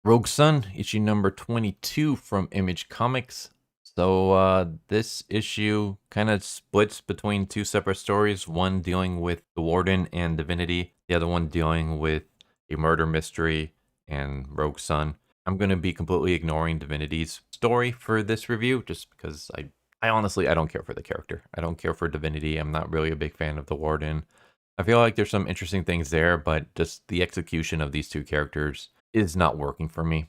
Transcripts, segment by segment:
Rogue Sun, issue number 22 from Image Comics. So, this issue kind of splits between two separate stories, one dealing with the Warden and Divinity, the other one dealing with a murder mystery and Rogue Sun. I'm going to be completely ignoring Divinity's story for this review just because I honestly, I don't care for the character. I don't care for Divinity. I'm not really a big fan of the Warden. I feel like there's some interesting things there, but just the execution of these two characters is not working for me.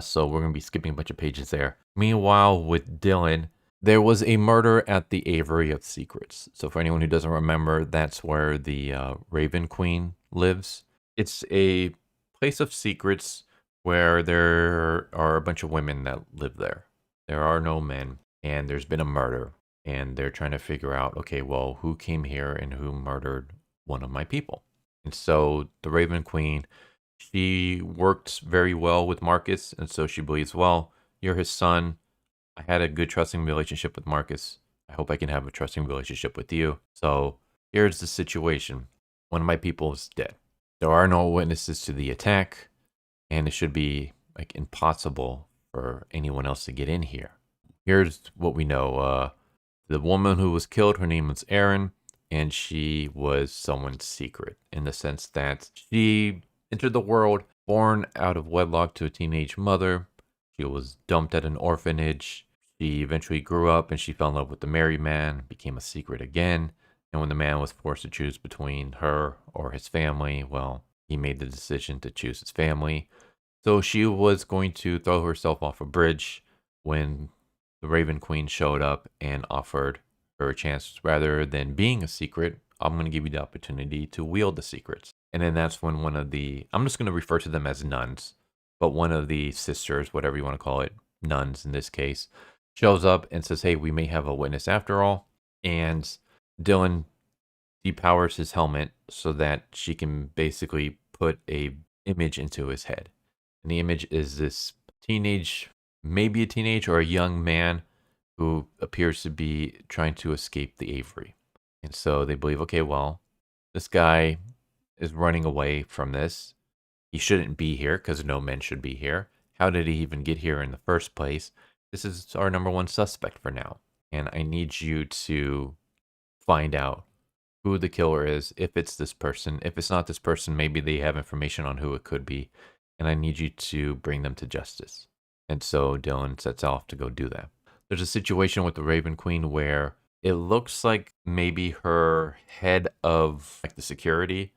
So we're going to be skipping a bunch of pages there. Meanwhile, with Dylan, there was a murder at the Aviary of Secrets. So for anyone who doesn't remember, that's where the Ravyn Queen lives. It's a place of secrets where there are a bunch of women that live there. There are no men, and there's been a murder. And they're trying to figure out, okay, well, who came here and who murdered one of my people? And so the Ravyn Queen, she worked very well with Marcus, and so she believes, well, you're his son. I had a good trusting relationship with Marcus. I hope I can have a trusting relationship with you. So here's the situation. One of my people is dead. There are no witnesses to the attack, and it should be like impossible for anyone else to get in here. Here's what we know. The woman who was killed, her name was Erin, and she was someone's secret in the sense that she entered the world born out of wedlock to a teenage mother. She was dumped at an orphanage. She eventually grew up and she fell in love with the married man, became a secret again. And when the man was forced to choose between her or his family, well, he made the decision to choose his family. So she was going to throw herself off a bridge when the Ravyn Queen showed up and offered her a chance. Rather than being a secret, I'm going to give you the opportunity to wield the secrets. And then that's when one of the, I'm just going to refer to them as nuns, but one of the sisters, whatever you want to call it, nuns in this case, shows up and says, hey, we may have a witness after all. And Dylan depowers his helmet so that she can basically put a image into his head. And the image is this teenage, maybe a teenage or a young man who appears to be trying to escape the Aviary. And so they believe, okay, well, this guy is running away from this. He shouldn't be here because no men should be here. How did he even get here in the first place? This is our number one suspect for now. And I need you to find out who the killer is, if it's this person. If it's not this person, maybe they have information on who it could be. And I need you to bring them to justice. And so Dylan sets off to go do that. There's a situation with the Ravyn Queen where it looks like maybe her head of like the security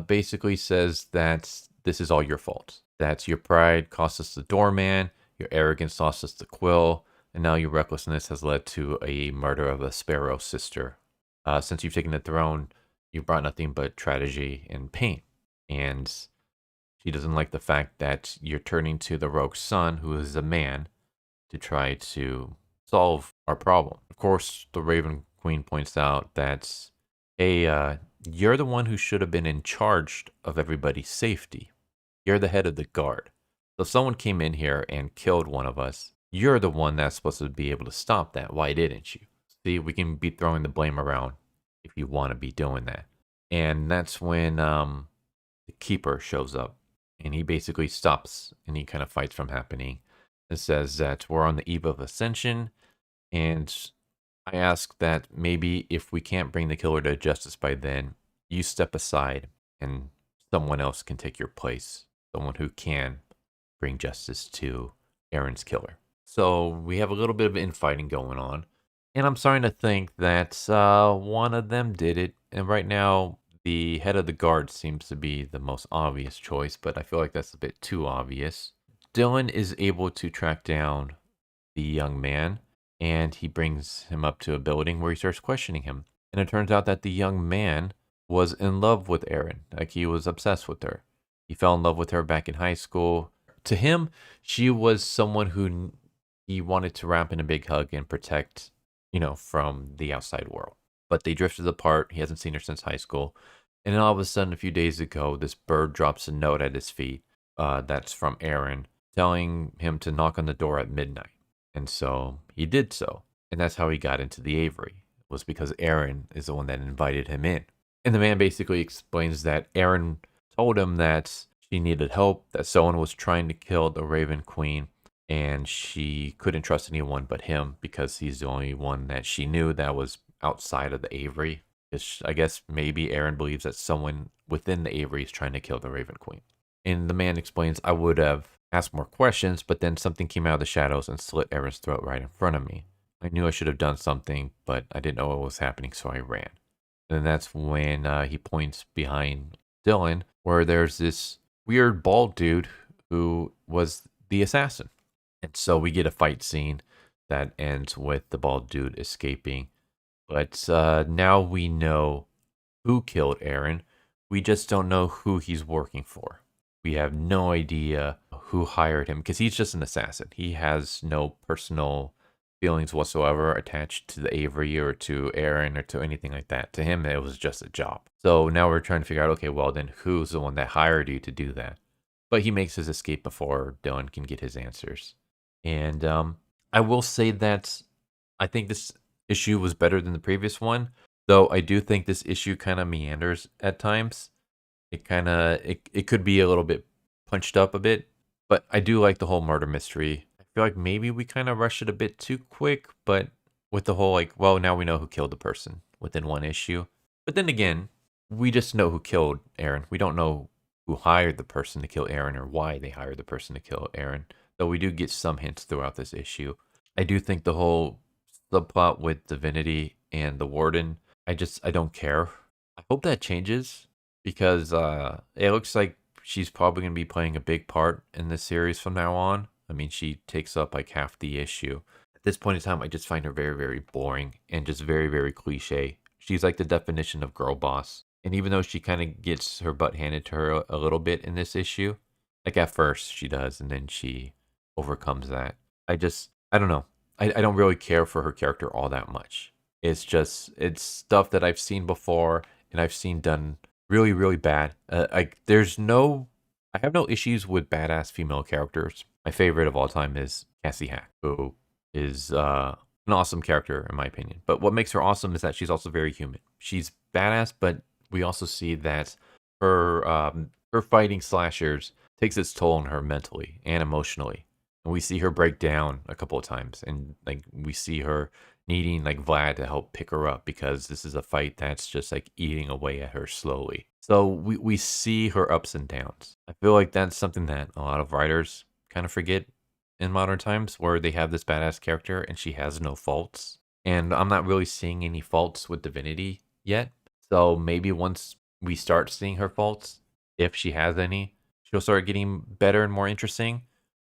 basically says that this is all your fault. That your pride cost us the doorman, your arrogance cost us the quill, and now your recklessness has led to a murder of a Sparrow Sister. Since you've taken the throne, you've brought nothing but tragedy and pain. And she doesn't like the fact that you're turning to the rogue son, who is a man, to try to solve our problem. Of course, the Ravyn Queen points out that, hey, you're the one who should have been in charge of everybody's safety. You're the head of the guard. So if someone came in here and killed one of us, you're the one that's supposed to be able to stop that. Why didn't you? See, we can be throwing the blame around if you want to be doing that. And that's when the keeper shows up. And he basically stops and he kind of fights from happening. It says that we're on the eve of ascension. And I ask that maybe if we can't bring the killer to justice by then, you step aside and someone else can take your place. Someone who can bring justice to Erin's killer. So we have a little bit of infighting going on. And I'm starting to think that one of them did it. And right now, the head of the guard seems to be the most obvious choice, but I feel like that's a bit too obvious. Dylan is able to track down the young man, and he brings him up to a building where he starts questioning him. And it turns out that the young man was in love with Erin. Like, he was obsessed with her. He fell in love with her back in high school. To him, she was someone who he wanted to wrap in a big hug and protect, from the outside world. But they drifted apart. He hasn't seen her since high school. And then all of a sudden, a few days ago, this bird drops a note at his feet that's from Erin, telling him to knock on the door at midnight. And so he did so. And that's how he got into the Aviary, was because Erin is the one that invited him in. And the man basically explains that Erin told him that she needed help, that someone was trying to kill the Ravyn Queen, and she couldn't trust anyone but him because he's the only one that she knew that was outside of the Aviary. I guess maybe Aaron believes that someone within the Aviary is trying to kill the Ravyn Queen. And the man explains, I would have asked more questions, but then something came out of the shadows and slit Aaron's throat right in front of me. I knew I should have done something, but I didn't know what was happening, so I ran. And that's when he points behind Dylan, where there's this weird bald dude who was the assassin. And so we get a fight scene that ends with the bald dude escaping. But now we know who killed Aaron. We just don't know who he's working for. We have no idea who hired him because he's just an assassin. He has no personal feelings whatsoever attached to the Aviary or to Aaron or to anything like that. To him, it was just a job. So now we're trying to figure out, okay, well, then who's the one that hired you to do that? But he makes his escape before Dylan can get his answers. And I will say that I think this issue was better than the previous one, though I do think this issue kind of meanders at times. It could be a little bit punched up a bit, but I do like the whole murder mystery. I feel like maybe we kind of rushed it a bit too quick, but with the whole like, well, now we know who killed the person within one issue. But then again, we just know who killed Aaron. We don't know who hired the person to kill Aaron or why they hired the person to kill Aaron, though we do get some hints throughout this issue. I do think the whole subplot with Divinity and the Warden, I don't care. I hope that changes because it looks like she's probably going to be playing a big part in this series from now on. I mean, she takes up like half the issue. At this point in time, I just find her very, very boring and just very, very cliche. She's like the definition of girl boss. And even though she kind of gets her butt handed to her a little bit in this issue, like at first she does, and then she overcomes that. I don't know. I don't really care for her character all that much. It's stuff that I've seen before and I've seen done really, really bad. I have no issues with badass female characters. My favorite of all time is Cassie Hack, who is an awesome character in my opinion. But what makes her awesome is that she's also very human. She's badass, but we also see that her fighting slashers takes its toll on her mentally and emotionally. And we see her break down a couple of times, and like we see her needing like Vlad to help pick her up because this is a fight that's just like eating away at her slowly. So we see her ups and downs. I feel like that's something that a lot of writers kind of forget in modern times, where they have this badass character and she has no faults. And I'm not really seeing any faults with Divinity yet. So maybe once we start seeing her faults, if she has any, she'll start getting better and more interesting.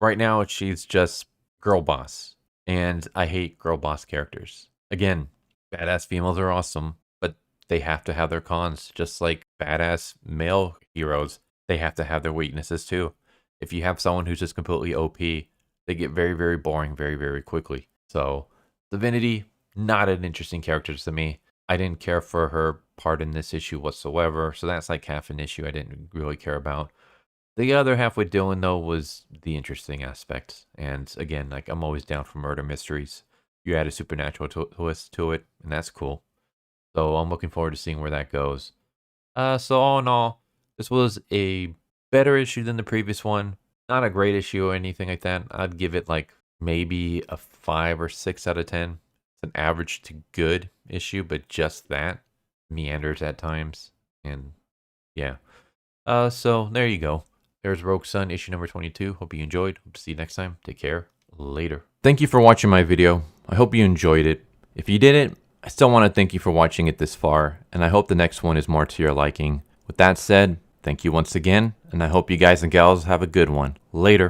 Right now, she's just girl boss. And I hate girl boss characters. Again, badass females are awesome, but they have to have their cons. Just like badass male heroes, they have to have their weaknesses too. If you have someone who's just completely OP, they get very, very boring very, very quickly. So, Divinity, not an interesting character to me. I didn't care for her part in this issue whatsoever. So that's like half an issue I didn't really care about. The other half with Dylan, though, was the interesting aspect. And again, like I'm always down for murder mysteries. You add a supernatural twist to it, and that's cool. So I'm looking forward to seeing where that goes. So all in all, this was a better issue than the previous one. Not a great issue or anything like that. I'd give it like maybe a 5 or 6 out of 10. It's an average to good issue, but just that meanders at times. And yeah. So there you go. There's Rogue Sun, issue number 22. Hope you enjoyed. Hope to see you next time. Take care. Later. Thank you for watching my video. I hope you enjoyed it. If you didn't, I still want to thank you for watching it this far, and I hope the next one is more to your liking. With that said, thank you once again, and I hope you guys and gals have a good one. Later.